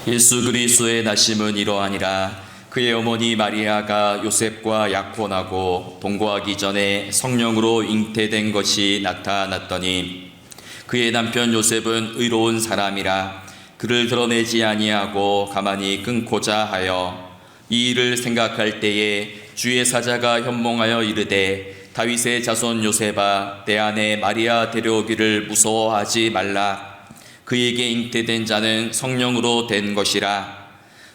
예수 그리스도의 나심은 이러하니라. 그의 어머니 마리아가 요셉과 약혼하고 동거하기 전에 성령으로 잉태된 것이 나타났더니 그의 남편 요셉은 의로운 사람이라 그를 드러내지 아니하고 가만히 끊고자 하여 이 일을 생각할 때에 주의 사자가 현몽하여 이르되 다윗의 자손 요셉아, 내 아내 마리아 데려오기를 무서워하지 말라. 그에게 잉태된 자는 성령으로 된 것이라.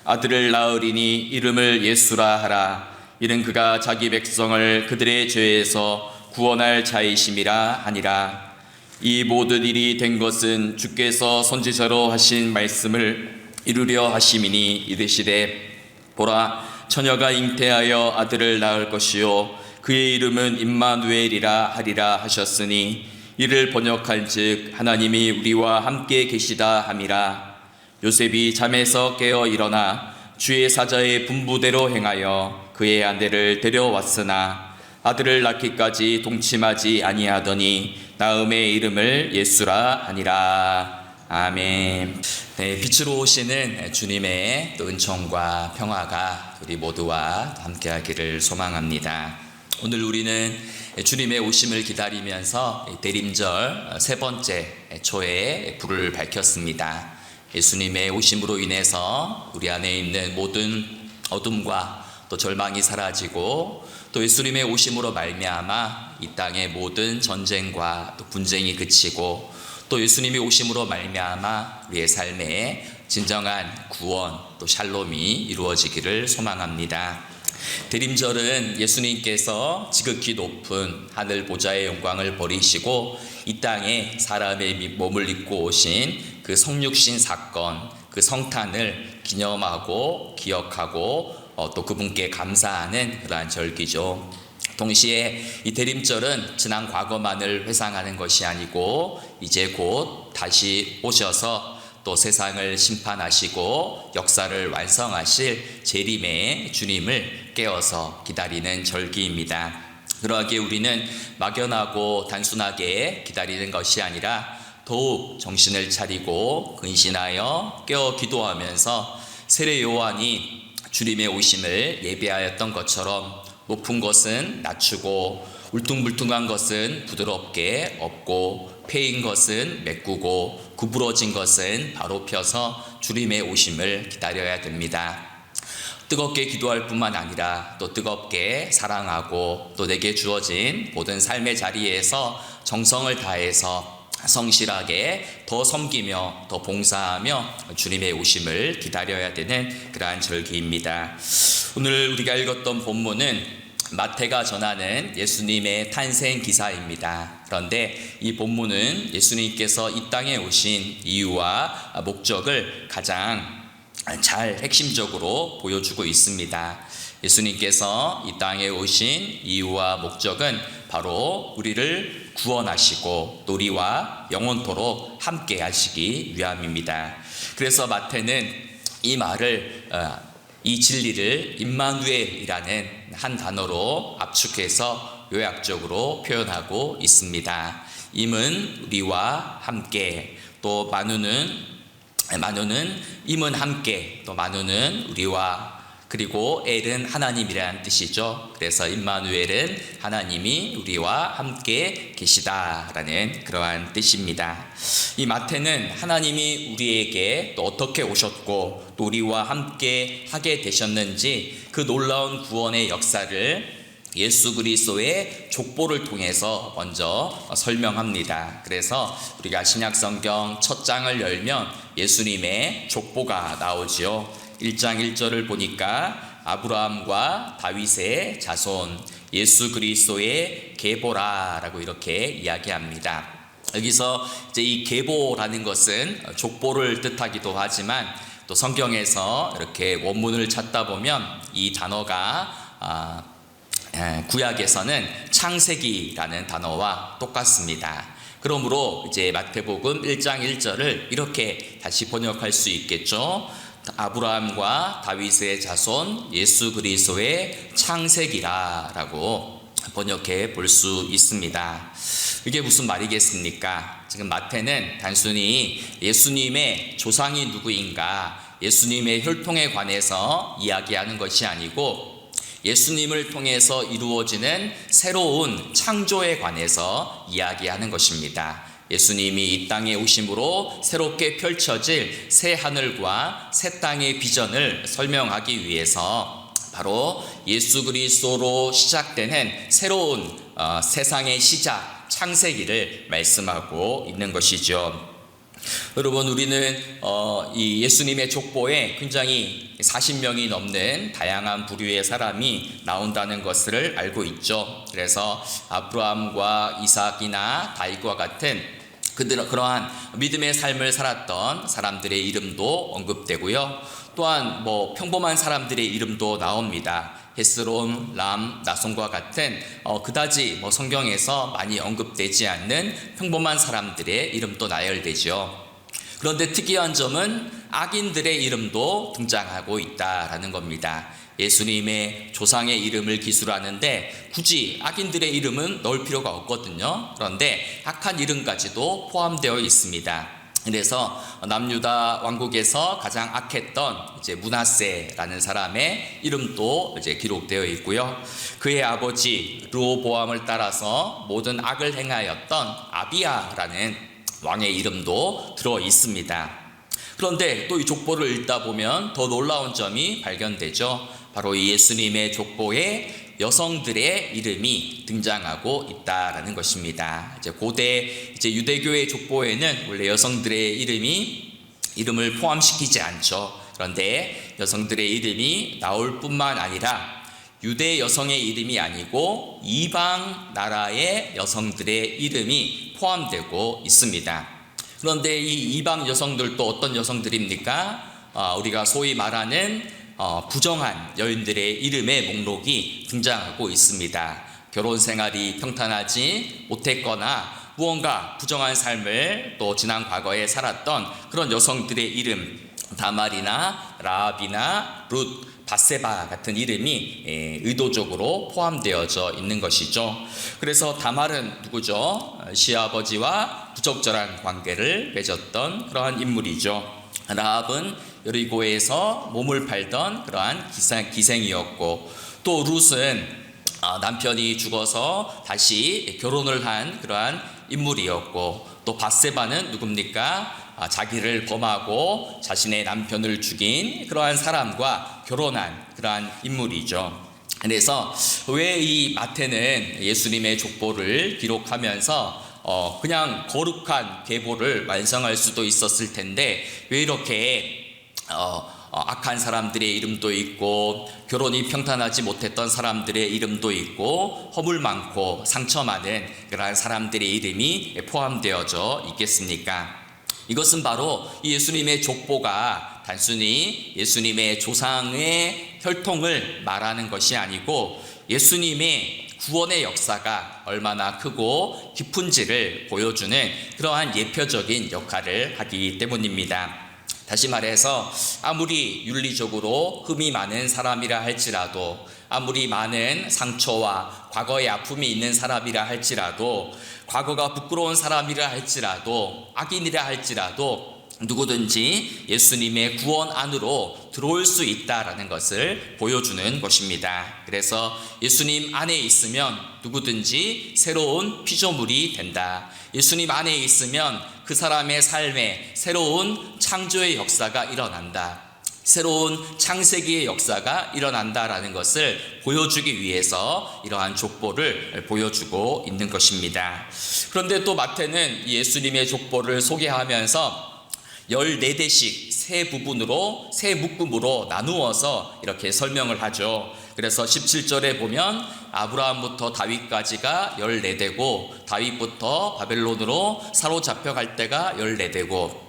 아들을 낳으리니 이름을 예수라 하라. 이는 그가 자기 백성을 그들의 죄에서 구원할 자이심이라 하니라. 이 모든 일이 된 것은 주께서 선지자로 하신 말씀을 이루려 하심이니 이르시되 보라, 처녀가 잉태하여 아들을 낳을 것이요 그의 이름은 임마누엘이라 하리라 하셨으니 이를 번역한즉 하나님이 우리와 함께 계시다 함이라. 요셉이 잠에서 깨어 일어나 주의 사자의 분부대로 행하여 그의 아내를 데려왔으나 아들을 낳기까지 동침하지 아니하더니 낳음의 이름을 예수라 하니라. 아멘. 네, 빛으로 오시는 주님의 또 은총과 평화가 우리 모두와 함께하기를 소망합니다. 오늘 우리는 주님의 오심을 기다리면서 대림절 세 번째 초에 불을 밝혔습니다. 예수님의 오심으로 인해서 우리 안에 있는 모든 어둠과 또 절망이 사라지고 또 예수님의 오심으로 말미암아 이 땅의 모든 전쟁과 또 분쟁이 그치고 또 예수님의 오심으로 말미암아 우리의 삶에 진정한 구원 또 샬롬이 이루어지기를 소망합니다. 대림절은 예수님께서 지극히 높은 하늘 보좌의 영광을 버리시고 이 땅에 사람의 몸을 입고 오신 그 성육신 사건, 그 성탄을 기념하고 기억하고 또 그분께 감사하는 그러한 절기죠. 동시에 이 대림절은 지난 과거만을 회상하는 것이 아니고 이제 곧 다시 오셔서 또 세상을 심판하시고 역사를 완성하실 재림의 주님을 깨어서 기다리는 절기입니다. 그러하기에 우리는 막연하고 단순하게 기다리는 것이 아니라 더욱 정신을 차리고 근신하여 깨어 기도하면서 세례 요한이 주님의 오심을 예배하였던 것처럼 높은 것은 낮추고 울퉁불퉁한 것은 부드럽게 엎고 패인 것은 메꾸고 구부러진 것은 바로 펴서 주님의 오심을 기다려야 됩니다. 뜨겁게 기도할 뿐만 아니라 또 뜨겁게 사랑하고 또 내게 주어진 모든 삶의 자리에서 정성을 다해서 성실하게 더 섬기며 더 봉사하며 주님의 오심을 기다려야 되는 그러한 절기입니다. 오늘 우리가 읽었던 본문은 마태가 전하는 예수님의 탄생 기사입니다. 그런데 이 본문은 예수님께서 이 땅에 오신 이유와 목적을 가장 잘 핵심적으로 보여주고 있습니다. 예수님께서 이 땅에 오신 이유와 목적은 바로 우리를 구원하시고 또 우리와 영원토록 함께 하시기 위함입니다. 그래서 마태는 이 말을 이 진리를 임마누엘이라는 한 단어로 압축해서 요약적으로 표현하고 있습니다. 임은 우리와 함께, 또 만우는 임은 함께, 또 만우는 우리와, 그리고 엘은 하나님이라는 뜻이죠. 그래서 임마누엘은 하나님이 우리와 함께 계시다라는 그러한 뜻입니다. 이 마태는 하나님이 우리에게 또 어떻게 오셨고 또 우리와 함께 하게 되셨는지 그 놀라운 구원의 역사를 예수 그리스도의 족보를 통해서 먼저 설명합니다. 그래서 우리가 신약성경 첫 장을 열면 예수님의 족보가 나오지요. 1장 1절을 보니까 아브라함과 다윗의 자손 예수 그리스도의 계보라라고 이렇게 이야기합니다. 여기서 이제 이 계보라는 것은 족보를 뜻하기도 하지만 또 성경에서 이렇게 원문을 찾다 보면 이 단어가 구약에서는 창세기라는 단어와 똑같습니다. 그러므로 이제 마태복음 1장 1절을 이렇게 다시 번역할 수 있겠죠. 아브라함과 다윗의 자손 예수 그리스도의 창세기라라고 번역해 볼 수 있습니다. 이게 무슨 말이겠습니까? 지금 마태는 단순히 예수님의 조상이 누구인가 예수님의 혈통에 관해서 이야기하는 것이 아니고 예수님을 통해서 이루어지는 새로운 창조에 관해서 이야기하는 것입니다. 예수님이 이 땅에 오심으로 새롭게 펼쳐질 새 하늘과 새 땅의 비전을 설명하기 위해서 바로 예수 그리스도로 시작되는 새로운 세상의 시작, 창세기를 말씀하고 있는 것이죠. 여러분, 우리는 이 예수님의 족보에 굉장히 40명이 넘는 다양한 부류의 사람이 나온다는 것을 알고 있죠. 그래서 아브라함과 이삭이나 다윗과 같은 그러한 믿음의 삶을 살았던 사람들의 이름도 언급되고요. 또한 평범한 사람들의 이름도 나옵니다. 헤스론, 람, 나손과 같은 그다지 성경에서 많이 언급되지 않는 평범한 사람들의 이름도 나열되죠. 그런데 특이한 점은 악인들의 이름도 등장하고 있다라는 겁니다. 예수님의 조상의 이름을 기술하는데 굳이 악인들의 이름은 넣을 필요가 없거든요. 그런데 악한 이름까지도 포함되어 있습니다. 그래서 남유다 왕국에서 가장 악했던 므낫세라는 사람의 이름도 기록되어 있고요. 그의 아버지 르호보암을 따라서 모든 악을 행하였던 아비야라는 왕의 이름도 들어 있습니다. 그런데 또 이 족보를 읽다 보면 더 놀라운 점이 발견되죠. 바로 이 예수님의 족보에 여성들의 이름이 등장하고 있다라는 것입니다. 고대 유대교의 족보에는 원래 여성들의 이름을 포함시키지 않죠. 그런데 여성들의 이름이 나올 뿐만 아니라 유대 여성의 이름이 아니고 이방 나라의 여성들의 이름이 포함되고 있습니다. 그런데 이 이방 여성들도 어떤 여성들입니까? 우리가 소위 말하는 부정한 여인들의 이름의 목록이 등장하고 있습니다. 결혼 생활이 평탄하지 못했거나 무언가 부정한 삶을 또 지난 과거에 살았던 그런 여성들의 이름, 다말이나 라합이나 룻, 바세바 같은 이름이 의도적으로 포함되어져 있는 것이죠. 그래서 다말은 누구죠? 시아버지와 부적절한 관계를 맺었던 그러한 인물이죠. 라합은 여리고에서 몸을 팔던 그러한 기생이었고, 또 룻은 남편이 죽어서 다시 결혼을 한 그러한 인물이었고, 또 바세바는 누굽니까? 자기를 범하고 자신의 남편을 죽인 그러한 사람과 결혼한 그러한 인물이죠. 그래서 왜 이 마태는 예수님의 족보를 기록하면서 그냥 거룩한 계보를 완성할 수도 있었을 텐데 왜 이렇게 악한 사람들의 이름도 있고 결혼이 평탄하지 못했던 사람들의 이름도 있고 허물 많고 상처 많은 그러한 사람들의 이름이 포함되어져 있겠습니까? 이것은 바로 이 예수님의 족보가 단순히 예수님의 조상의 혈통을 말하는 것이 아니고 예수님의 구원의 역사가 얼마나 크고 깊은지를 보여주는 그러한 예표적인 역할을 하기 때문입니다. 다시 말해서 아무리 윤리적으로 흠이 많은 사람이라 할지라도, 아무리 많은 상처와 과거의 아픔이 있는 사람이라 할지라도, 과거가 부끄러운 사람이라 할지라도, 악인이라 할지라도 누구든지 예수님의 구원 안으로 들어올 수 있다라는 것을 보여주는 것입니다. 그래서 예수님 안에 있으면 누구든지 새로운 피조물이 된다. 예수님 안에 있으면 그 사람의 삶에 새로운 창조의 역사가 일어난다. 새로운 창세기의 역사가 일어난다라는 것을 보여주기 위해서 이러한 족보를 보여주고 있는 것입니다. 그런데 또 마태는 예수님의 족보를 소개하면서 14대씩 세 부분으로, 세 묶음으로 나누어서 이렇게 설명을 하죠. 그래서 17절에 보면 아브라함부터 다윗까지가 14대고, 다윗부터 바벨론으로 사로잡혀갈 때가 14대고,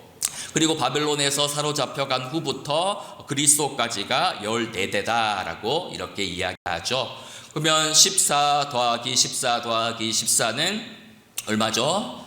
그리고 바벨론에서 사로잡혀간 후부터 그리스도까지가 14대다라고 이렇게 이야기하죠. 그러면 14 더하기 14 더하기 14는 얼마죠?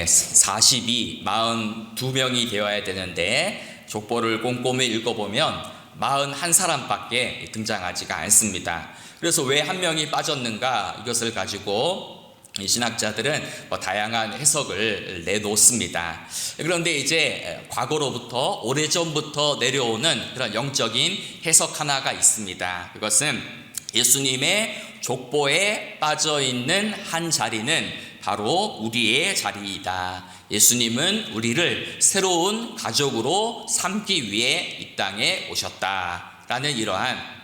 42, 42명이 되어야 되는데 족보를 꼼꼼히 읽어보면 41사람밖에 등장하지가 않습니다. 그래서 왜 한 명이 빠졌는가, 이것을 가지고 이 신학자들은 다양한 해석을 내놓습니다. 그런데 이제 과거로부터 오래전부터 내려오는 그런 영적인 해석 하나가 있습니다. 그것은 예수님의 족보에 빠져 있는 한 자리는 바로 우리의 자리이다. 예수님은 우리를 새로운 가족으로 삼기 위해 이 땅에 오셨다라는 이러한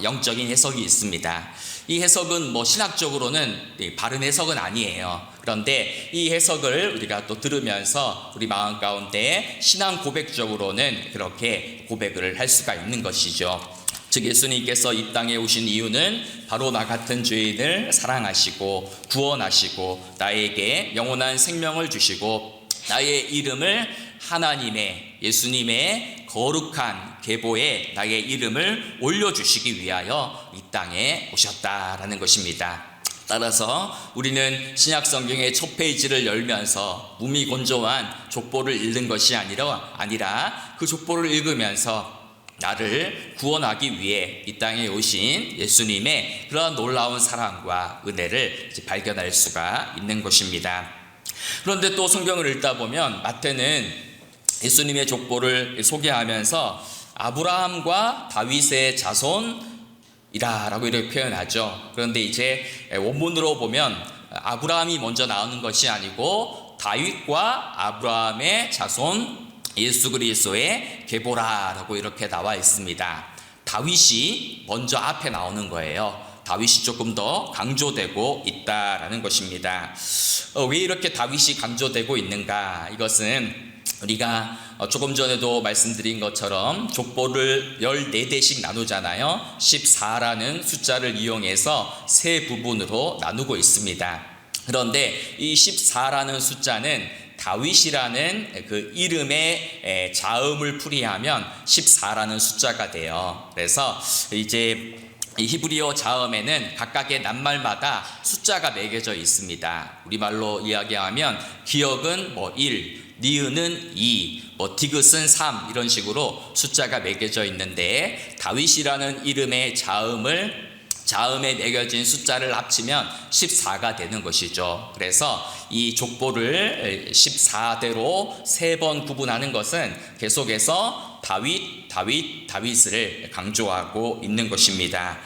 영적인 해석이 있습니다. 이 해석은 신학적으로는 바른 해석은 아니에요. 그런데 이 해석을 우리가 또 들으면서 우리 마음 가운데 신앙 고백적으로는 그렇게 고백을 할 수가 있는 것이죠. 즉 예수님께서 이 땅에 오신 이유는 바로 나 같은 죄인을 사랑하시고 구원하시고 나에게 영원한 생명을 주시고 나의 이름을 하나님의 예수님의 거룩한 계보에 나의 이름을 올려주시기 위하여 이 땅에 오셨다라는 것입니다. 따라서 우리는 신약성경의 첫 페이지를 열면서 무미건조한 족보를 읽는 것이 아니라 그 족보를 읽으면서 나를 구원하기 위해 이 땅에 오신 예수님의 그러한 놀라운 사랑과 은혜를 발견할 수가 있는 것입니다. 그런데 또 성경을 읽다 보면 마태는 예수님의 족보를 소개하면서 아브라함과 다윗의 자손이라고 이렇게 표현하죠. 그런데 이제 원문으로 보면 아브라함이 먼저 나오는 것이 아니고 다윗과 아브라함의 자손 예수 그리스도의 계보라라고 이렇게 나와 있습니다. 다윗이 먼저 앞에 나오는 거예요. 다윗이 조금 더 강조되고 있다라는 것입니다. 왜 이렇게 다윗이 강조되고 있는가? 이것은 우리가 조금 전에도 말씀드린 것처럼 족보를 14대씩 나누잖아요. 14라는 숫자를 이용해서 세 부분으로 나누고 있습니다. 그런데 이 14라는 숫자는 다윗이라는 그 이름의 자음을 풀이하면 14라는 숫자가 돼요. 그래서 이제 이 히브리어 자음에는 각각의 낱말마다 숫자가 매겨져 있습니다. 우리말로 이야기하면 기역은 1, 니은은 2, 디귿은 3 이런 식으로 숫자가 매겨져 있는데 다윗이라는 이름의 자음에 매겨진 숫자를 합치면 14가 되는 것이죠. 그래서 이 족보를 14대로 3번 구분하는 것은 계속해서 다윗을 강조하고 있는 것입니다.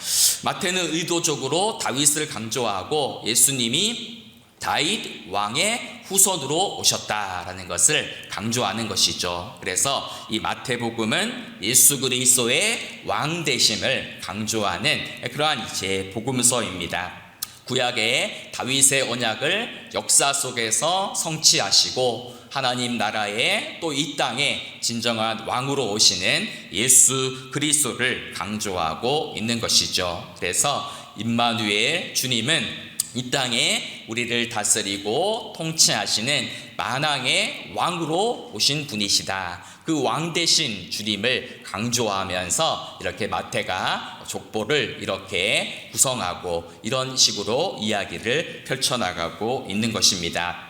마태는 의도적으로 다윗을 강조하고 예수님이 다윗 왕의 후손으로 오셨다라는 것을 강조하는 것이죠. 그래서 이 마태복음은 예수 그리스도의 왕 되심을 강조하는 그러한 이제 복음서입니다. 구약의 다윗의 언약을 역사 속에서 성취하시고 하나님 나라에 또 이 땅에 진정한 왕으로 오시는 예수 그리스도를 강조하고 있는 것이죠. 그래서 임마누엘 주님은 이 땅에 우리를 다스리고 통치하시는 만왕의 왕으로 오신 분이시다. 그 왕 되신 주님을 강조하면서 이렇게 마태가 족보를 이렇게 구성하고 이런 식으로 이야기를 펼쳐나가고 있는 것입니다.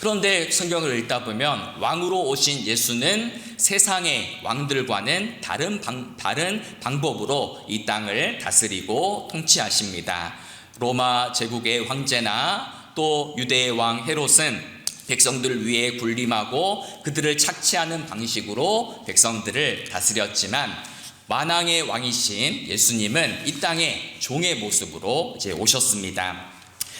그런데 성경을 읽다 보면 왕으로 오신 예수는 세상의 왕들과는 다른 방법으로 이 땅을 다스리고 통치하십니다. 로마 제국의 황제나 또 유대의 왕 헤롯은 백성들 위에 군림하고 그들을 착취하는 방식으로 백성들을 다스렸지만 만왕의 왕이신 예수님은 이 땅에 종의 모습으로 이제 오셨습니다.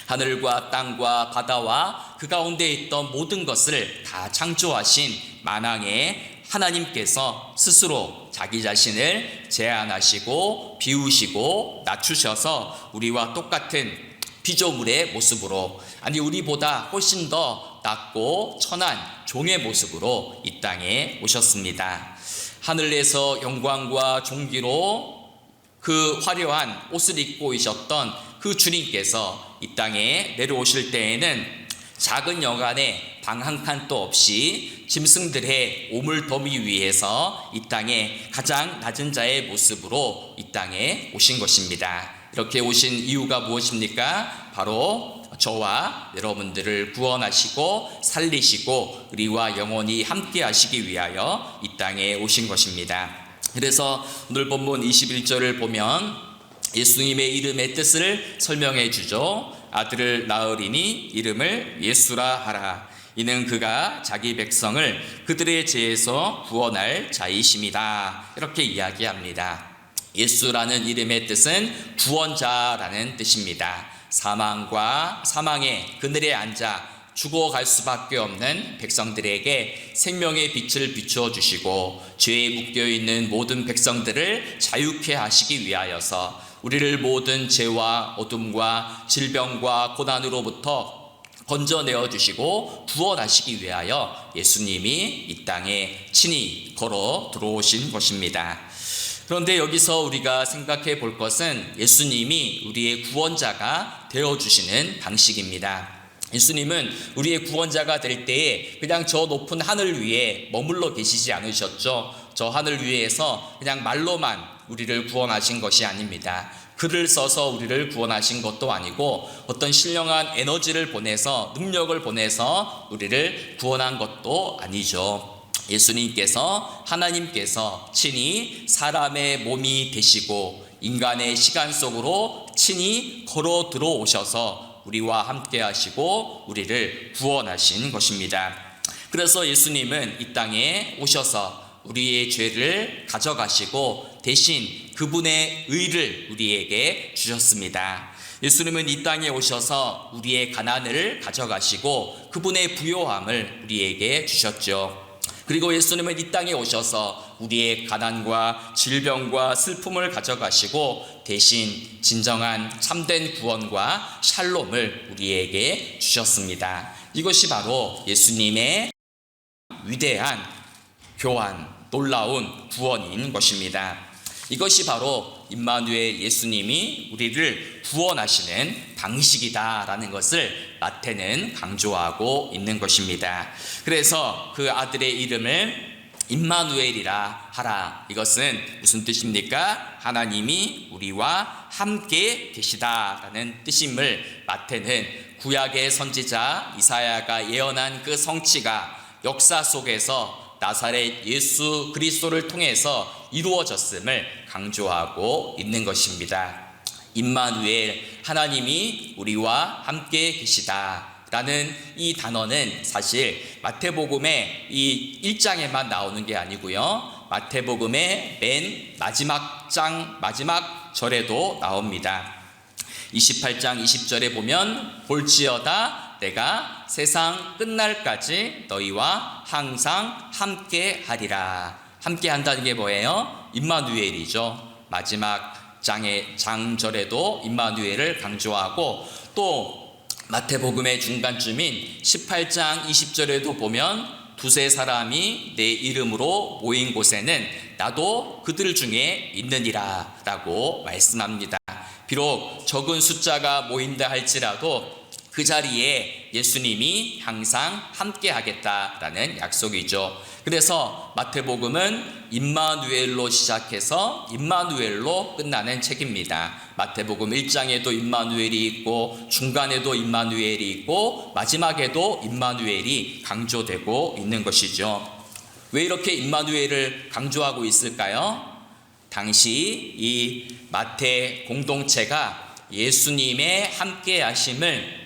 하늘과 땅과 바다와 그 가운데 있던 모든 것을 다 창조하신 만왕의 하나님께서 스스로 자기 자신을 제한하시고 비우시고 낮추셔서 우리와 똑같은 피조물의 모습으로, 아니 우리보다 훨씬 더 낮고 천한 종의 모습으로 이 땅에 오셨습니다. 하늘에서 영광과 존귀로 그 화려한 옷을 입고 오셨던 그 주님께서 이 땅에 내려오실 때에는 작은 여간에 방 한 칸도 없이 짐승들의 오물 더미 위에서 이 땅에 가장 낮은 자의 모습으로 이 땅에 오신 것입니다. 이렇게 오신 이유가 무엇입니까? 바로 저와 여러분들을 구원하시고 살리시고 우리와 영원히 함께 하시기 위하여 이 땅에 오신 것입니다. 그래서 오늘 본문 21절을 보면 예수님의 이름의 뜻을 설명해 주죠. 아들을 낳으리니 이름을 예수라 하라. 이는 그가 자기 백성을 그들의 죄에서 구원할 자이심이다. 이렇게 이야기합니다. 예수라는 이름의 뜻은 구원자라는 뜻입니다. 사망의 그늘에 앉아 죽어갈 수밖에 없는 백성들에게 생명의 빛을 비추어 주시고 죄에 묶여있는 모든 백성들을 자유케 하시기 위하여서 우리를 모든 죄와 어둠과 질병과 고난으로부터 건져내어 주시고 구원하시기 위하여 예수님이 이 땅에 친히 걸어 들어오신 것입니다. 그런데 여기서 우리가 생각해 볼 것은 예수님이 우리의 구원자가 되어주시는 방식입니다. 예수님은 우리의 구원자가 될 때에 그냥 저 높은 하늘 위에 머물러 계시지 않으셨죠. 저 하늘 위에서 그냥 말로만 우리를 구원하신 것이 아닙니다. 글을 써서 우리를 구원하신 것도 아니고 어떤 신령한 에너지를 보내서 능력을 보내서 우리를 구원한 것도 아니죠. 예수님께서 하나님께서 친히 사람의 몸이 되시고 인간의 시간 속으로 친히 걸어 들어오셔서 우리와 함께 하시고 우리를 구원하신 것입니다. 그래서 예수님은 이 땅에 오셔서 우리의 죄를 가져가시고 대신 그분의 의를 우리에게 주셨습니다. 예수님은 이 땅에 오셔서 우리의 가난을 가져가시고 그분의 부요함을 우리에게 주셨죠. 그리고 예수님은 이 땅에 오셔서 우리의 가난과 질병과 슬픔을 가져가시고 대신 진정한 참된 구원과 샬롬을 우리에게 주셨습니다. 이것이 바로 예수님의 위대한 교환, 놀라운 구원인 것입니다. 이것이 바로 임마누엘 예수님이 우리를 구원하시는 방식이다라는 것을 마태는 강조하고 있는 것입니다. 그래서 그 아들의 이름을 임마누엘이라 하라. 이것은 무슨 뜻입니까? 하나님이 우리와 함께 계시다라는 뜻임을 마태는 구약의 선지자 이사야가 예언한 그 성취가 역사 속에서 나사렛 예수 그리스도를 통해서 이루어졌음을 강조하고 있는 것입니다. 임마누엘, 하나님이 우리와 함께 계시다라는 이 단어는 사실 마태복음의 이 1장에만 나오는 게 아니고요. 마태복음의 맨 마지막 절에도 나옵니다. 28장 20절에 보면 볼지어다 내가 세상 끝날까지 너희와 항상 함께 하리라. 함께 한다는 게 뭐예요? 임마누엘이죠. 마지막 장절에도 임마누엘을 강조하고 또 마태복음의 중간쯤인 18장 20절에도 보면 두세 사람이 내 이름으로 모인 곳에는 나도 그들 중에 있느니라 라고 말씀합니다. 비록 적은 숫자가 모인다 할지라도 그 자리에 예수님이 항상 함께 하겠다라는 약속이죠. 그래서 마태복음은 임마누엘로 시작해서 임마누엘로 끝나는 책입니다. 마태복음 1장에도 임마누엘이 있고 중간에도 임마누엘이 있고 마지막에도 임마누엘이 강조되고 있는 것이죠. 왜 이렇게 임마누엘을 강조하고 있을까요? 당시 이 마태 공동체가 예수님의 함께 하심을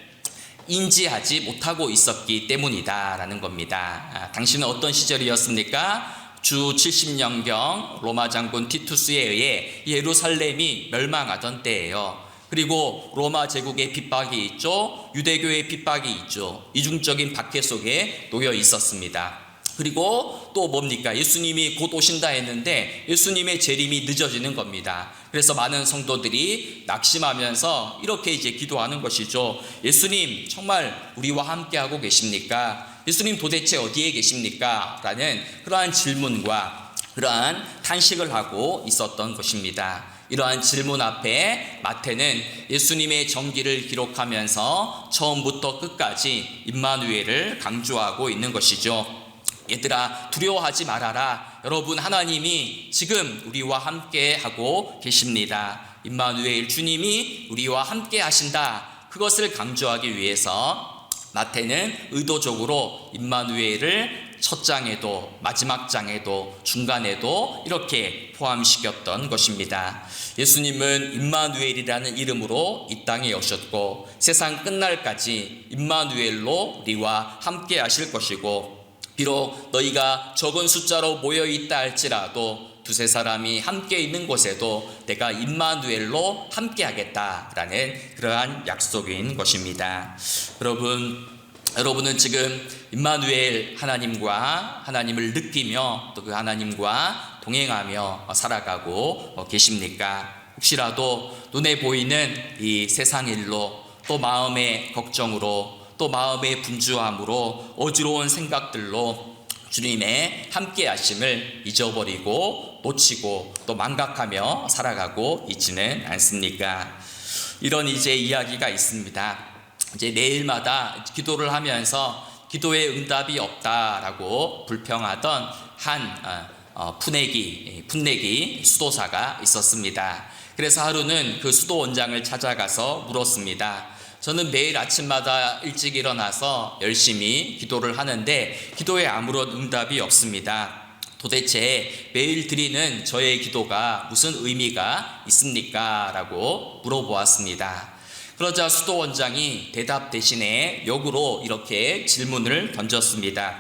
인지하지 못하고 있었기 때문이다라는 겁니다. 당시는 어떤 시절이었습니까? 주 70년경 로마 장군 티투스에 의해 예루살렘이 멸망하던 때예요. 그리고 로마 제국의 핍박이 있죠. 유대교의 핍박이 있죠. 이중적인 박해 속에 놓여 있었습니다. 그리고 또 뭡니까? 예수님이 곧 오신다 했는데 예수님의 재림이 늦어지는 겁니다. 그래서 많은 성도들이 낙심하면서 이렇게 이제 기도하는 것이죠. 예수님 정말 우리와 함께하고 계십니까? 예수님 도대체 어디에 계십니까? 라는 그러한 질문과 그러한 탄식을 하고 있었던 것입니다. 이러한 질문 앞에 마태는 예수님의 정기를 기록하면서 처음부터 끝까지 임마누엘을 강조하고 있는 것이죠. 얘들아 두려워하지 말아라. 여러분 하나님이 지금 우리와 함께 하고 계십니다. 임마누엘 주님이 우리와 함께 하신다. 그것을 강조하기 위해서 마태는 의도적으로 임마누엘을 첫 장에도 마지막 장에도 중간에도 이렇게 포함시켰던 것입니다. 예수님은 임마누엘이라는 이름으로 이 땅에 오셨고 세상 끝날까지 임마누엘로 우리와 함께 하실 것이고, 비록 너희가 적은 숫자로 모여 있다 할지라도 두세 사람이 함께 있는 곳에도 내가 임마누엘로 함께 하겠다라는 그러한 약속인 것입니다. 여러분은 지금 임마누엘 하나님을 느끼며 또 그 하나님과 동행하며 살아가고 계십니까? 혹시라도 눈에 보이는 이 세상 일로, 또 마음의 걱정으로, 또 마음의 분주함으로, 어지러운 생각들로 주님의 함께 하심을 잊어버리고 놓치고 또 망각하며 살아가고 있지는 않습니까? 이런 이제 이야기가 있습니다. 이제 매일마다 기도를 하면서 기도에 응답이 없다라고 불평하던 한 풋내기 수도사가 있었습니다. 그래서 하루는 그 수도 원장을 찾아가서 물었습니다. 저는 매일 아침마다 일찍 일어나서 열심히 기도를 하는데 기도에 아무런 응답이 없습니다. 도대체 매일 드리는 저의 기도가 무슨 의미가 있습니까? 라고 물어보았습니다. 그러자 수도 원장이 대답 대신에 역으로 이렇게 질문을 던졌습니다.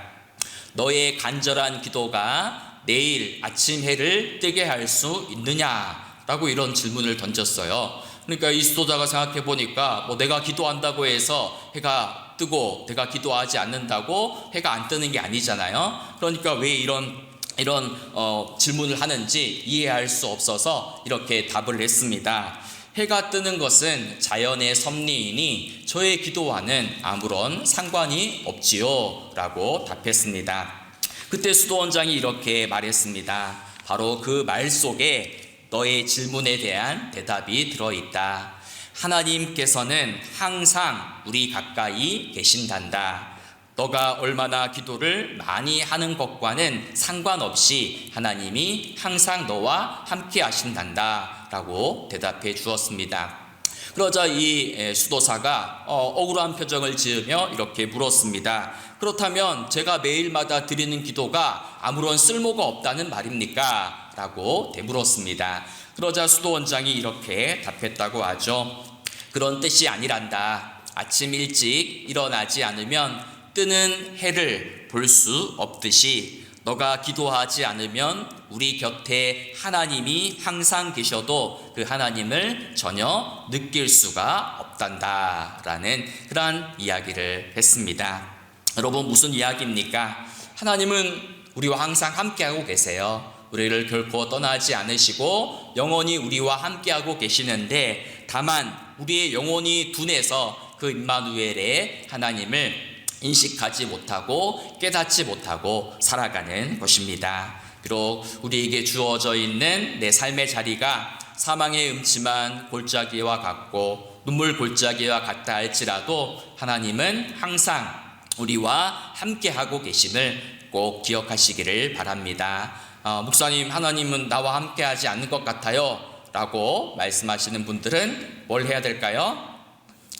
너의 간절한 기도가 내일 아침 해를 뜨게 할 수 있느냐? 라고 이런 질문을 던졌어요. 그러니까 이 수도자가 생각해 보니까 내가 기도한다고 해서 해가 뜨고 내가 기도하지 않는다고 해가 안 뜨는 게 아니잖아요. 그러니까 왜 이런 질문을 하는지 이해할 수 없어서 이렇게 답을 했습니다. 해가 뜨는 것은 자연의 섭리이니 저의 기도와는 아무런 상관이 없지요 라고 답했습니다. 그때 수도원장이 이렇게 말했습니다. 바로 그 말 속에 너의 질문에 대한 대답이 들어있다. 하나님께서는 항상 우리 가까이 계신단다. 너가 얼마나 기도를 많이 하는 것과는 상관없이 하나님이 항상 너와 함께 하신단다 라고 대답해 주었습니다. 그러자 이 수도사가 억울한 표정을 지으며 이렇게 물었습니다. 그렇다면 제가 매일마다 드리는 기도가 아무런 쓸모가 없다는 말입니까? 라고 되물었습니다. 그러자 수도원장이 이렇게 답했다고 하죠. 그런 뜻이 아니란다. 아침 일찍 일어나지 않으면 뜨는 해를 볼 수 없듯이 너가 기도하지 않으면 우리 곁에 하나님이 항상 계셔도 그 하나님을 전혀 느낄 수가 없단다 라는 그러한 이야기를 했습니다. 여러분, 무슨 이야기입니까? 하나님은 우리와 항상 함께하고 계세요. 우리를 결코 떠나지 않으시고 영원히 우리와 함께하고 계시는데, 다만 우리의 영혼이 둔해서 그 임마누엘의 하나님을 인식하지 못하고 깨닫지 못하고 살아가는 것입니다. 비록 우리에게 주어져 있는 내 삶의 자리가 사망의 음침한 골짜기와 같고 눈물 골짜기와 같다 할지라도 하나님은 항상 우리와 함께하고 계심을 꼭 기억하시기를 바랍니다. 목사님, 하나님은 나와 함께하지 않는 것 같아요 라고 말씀하시는 분들은 뭘 해야 될까요?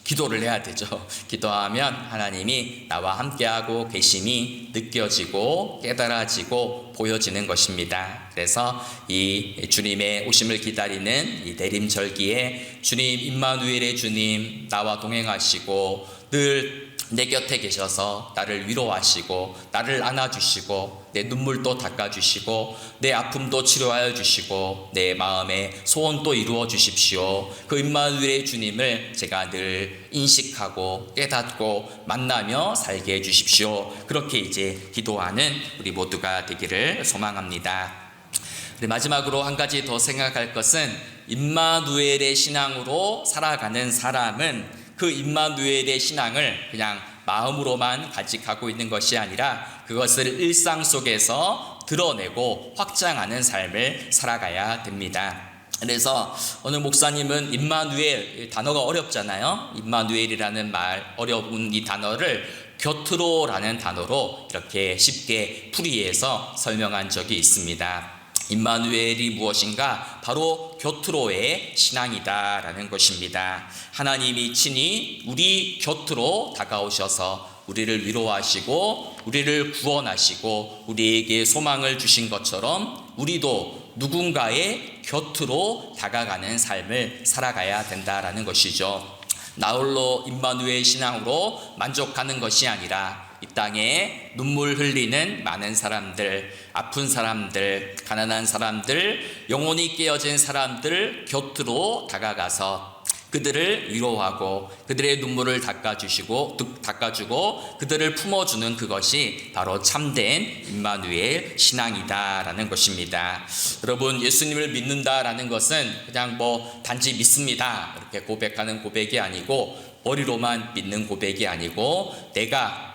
기도를 해야 되죠. 기도하면 하나님이 나와 함께하고 계심이 느껴지고 깨달아지고 보여지는 것입니다. 그래서 이 주님의 오심을 기다리는 이 내림절기에 주님, 임마누엘의 주님 나와 동행하시고 늘 내 곁에 계셔서 나를 위로하시고 나를 안아주시고 내 눈물도 닦아주시고 내 아픔도 치료하여 주시고 내 마음의 소원도 이루어 주십시오. 그 임마누엘의 주님을 제가 늘 인식하고 깨닫고 만나며 살게 해 주십시오. 그렇게 이제 기도하는 우리 모두가 되기를 소망합니다. 마지막으로 한 가지 더 생각할 것은, 임마누엘의 신앙으로 살아가는 사람은 그 임마누엘의 신앙을 그냥 마음으로만 간직하고 있는 것이 아니라 그것을 일상 속에서 드러내고 확장하는 삶을 살아가야 됩니다. 그래서 오늘 목사님은 임마누엘, 단어가 어렵잖아요. 임마누엘이라는 말, 어려운 이 단어를 곁으로라는 단어로 이렇게 쉽게 풀이해서 설명한 적이 있습니다. 임마누엘이 무엇인가? 바로 곁으로의 신앙이다 라는 것입니다. 하나님이 친히 우리 곁으로 다가오셔서 우리를 위로하시고 우리를 구원하시고 우리에게 소망을 주신 것처럼 우리도 누군가의 곁으로 다가가는 삶을 살아가야 된다라는 것이죠. 나홀로 임마누엘 신앙으로 만족하는 것이 아니라 이 땅에 눈물 흘리는 많은 사람들, 아픈 사람들, 가난한 사람들, 영혼이 깨어진 사람들 곁으로 다가가서 그들을 위로하고 그들의 눈물을 닦아주고 그들을 품어주는 그것이 바로 참된 임마누엘 신앙이다라는 것입니다. 여러분, 예수님을 믿는다라는 것은 그냥 단지 믿습니다 이렇게 고백하는 고백이 아니고, 머리로만 믿는 고백이 아니고 내가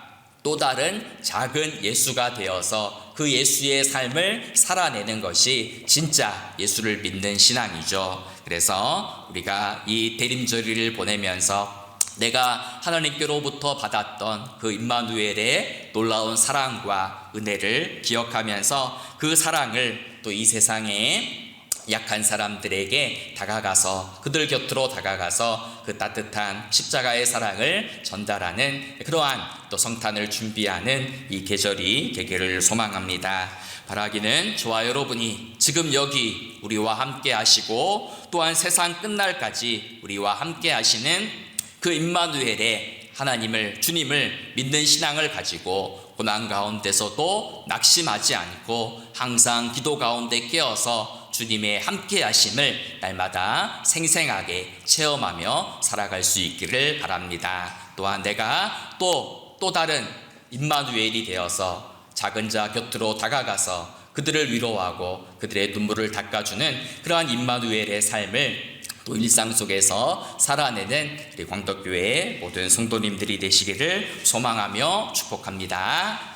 또 다른 작은 예수가 되어서 그 예수의 삶을 살아내는 것이 진짜 예수를 믿는 신앙이죠. 그래서 우리가 이 대림절기를 보내면서 내가 하나님께로부터 받았던 그 임마누엘의 놀라운 사랑과 은혜를 기억하면서 그 사랑을 또 이 세상에 약한 사람들에게 다가가서 그들 곁으로 다가가서 그 따뜻한 십자가의 사랑을 전달하는 그러한 또 성탄을 준비하는 이 계절이 되기를 소망합니다. 바라기는 저와 여러분이 지금 여기 우리와 함께 하시고 또한 세상 끝날까지 우리와 함께 하시는 그 임마누엘의 하나님을, 주님을 믿는 신앙을 가지고 고난 가운데서도 낙심하지 않고 항상 기도 가운데 깨어서 주님의 함께 하심을 날마다 생생하게 체험하며 살아갈 수 있기를 바랍니다. 또한 내가 또 다른 임마누엘이 되어서 작은 자 곁으로 다가가서 그들을 위로하고 그들의 눈물을 닦아주는 그러한 임마누엘의 삶을 또 일상 속에서 살아내는 우리 광덕교회의 모든 성도님들이 되시기를 소망하며 축복합니다.